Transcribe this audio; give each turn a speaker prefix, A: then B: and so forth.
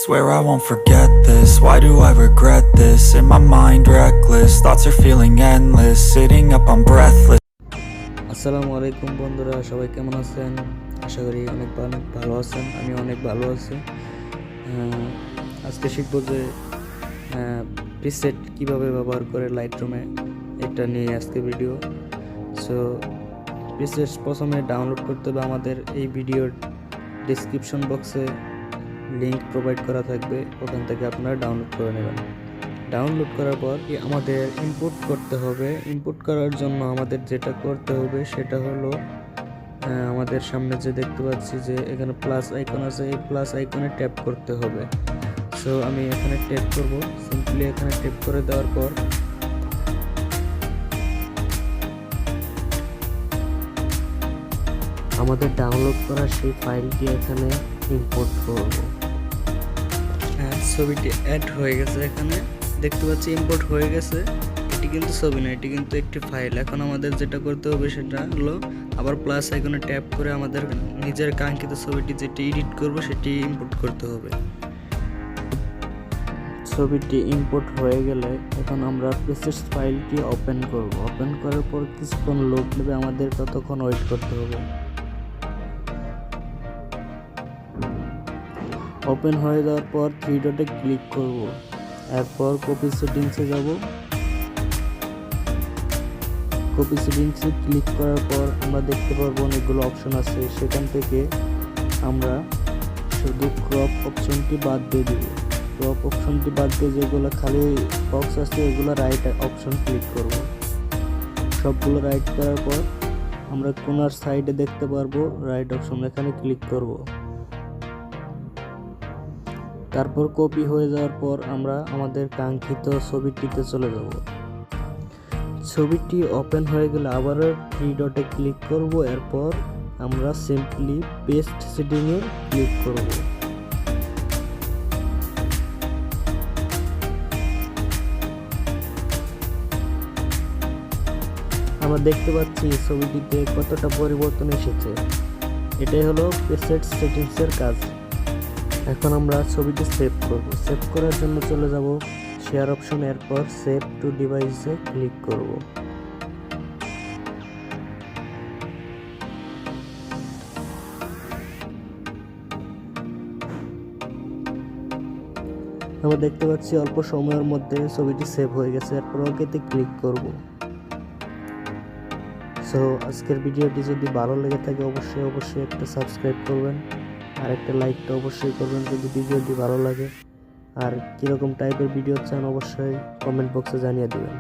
A: Swear I won't forget this, why do I regret this? In my mind reckless, thoughts are feeling endless. Sitting up, I'm breathless.
B: আসসালামু আলাইকুম বন্ধুরা, সবাই কেমন আছেন? আশা করি অনেক ভালো আছেন। আমি অনেক ভালো আছি। আজকে শিখবো যে প্রিসেট কিভাবে ব্যবহার করে লাইটরুমে, এটা নিয়ে আজকে ভিডিও। সো প্রিসেট প্রথমে ডাউনলোড করতে হবে। আমাদের এই ভিডিওর ডেসক্রিপশন বক্সে লিঙ্ক প্রোভাইড করা থাকবে, ওখান থেকে আপনারা ডাউনলোড করে নেবেন। ডাউনলোড করার পর আমাদের ইনপুট করতে হবে। ইনপুট করার জন্য আমাদের যেটা করতে হবে সেটা হলো আমাদের সামনে যে দেখতে পাচ্ছি যে এখানে প্লাস আইকন আছে, এই প্লাস আইকনে ট্যাপ করতে হবে। সো আমি এখানে ট্যাপ করব। সিম্পলি এখানে ট্যাপ করে দেওয়ার পর আমাদের ডাউনলোড করা সেই ফাইলটি এখানে ইম্পোর্ট করব। ছবিটি অ্যাড হয়ে গেছে, এখানে দেখতে পাচ্ছি ইম্পোর্ট হয়ে গেছে। এটি কিন্তু ছবি না, এটি কিন্তু একটি ফাইল। এখন আমাদের যেটা করতে হবে সেটা হলো আবার প্লাস আইকনে ট্যাপ করে আমাদের নিজের কাঙ্ক্ষিত ছবিটি যেটি এডিট করব সেটি ইম্পোর্ট করতে হবে। ছবিটি ইম্পোর্ট হয়ে গেলে এখন আমরা প্রিসেট ফাইলটি ওপেন করব। ওপেন করার পর কিছুক্ষণ লোড নেবে, আমাদের ততক্ষণ ওয়েট করতে হবে। ওপেন হয়ে যাওয়ার পর থ্রি ডটে ক্লিক করব। এরপর কপি সেটিংসে যাব। কপি সেটিংসে ক্লিক করার পর আমরা দেখতে পারবো অনেকগুলো অপশন আছে, সেখান থেকে আমরা শুধু ক্রপ অপশনটি বাদ দিয়ে দিব। ক্রপ অপশনটি বাদ দিয়ে যেগুলো খালি বক্স আছে এগুলো রাইট অপশন ক্লিক করব। সবগুলো রাইট করার পর আমরা কোনার সাইডে দেখতে পারবো রাইট অপশন, এখানে ক্লিক করব। তারপর কপি হয়ে যাওয়ার পর আমরা আমাদের কাঙ্ক্ষিত ছবিটিতে চলে যাব। ছবিটি ওপেন হয়ে গেলে আবারও থ্রি ডটে ক্লিক করব। এরপর আমরা সিম্পলি পেস্ট সেটিংয়ে ক্লিক করব। আমরা দেখতে পাচ্ছি ছবিটিতে কতটা পরিবর্তন এসেছে। এটাই হলো প্রিসেট সেটিংসের কাজ। এখন আমরা ছবিটি সেভ করব। সেভ করার জন্য চলে যাব শেয়ার অপশন, এরপর সেভ টু ডিভাইসে ক্লিক করব। আমরা দেখতে পাচ্ছি অল্প সময়ের মধ্যে ছবিটি সেভ হয়ে গেছে। এরপর ওকেতে ক্লিক করব। সো আজকের ভিডিওটি যদি ভালো লেগে থাকে অবশ্যই একটা সাবস্ক্রাইব করবেন, আর একটা লাইকটা অবশ্যই করবেন যদি ভিডিওটি ভালো লাগে। আর কীরকম টাইপের ভিডিও চান অবশ্যই কমেন্ট বক্সে জানিয়ে দেবেন।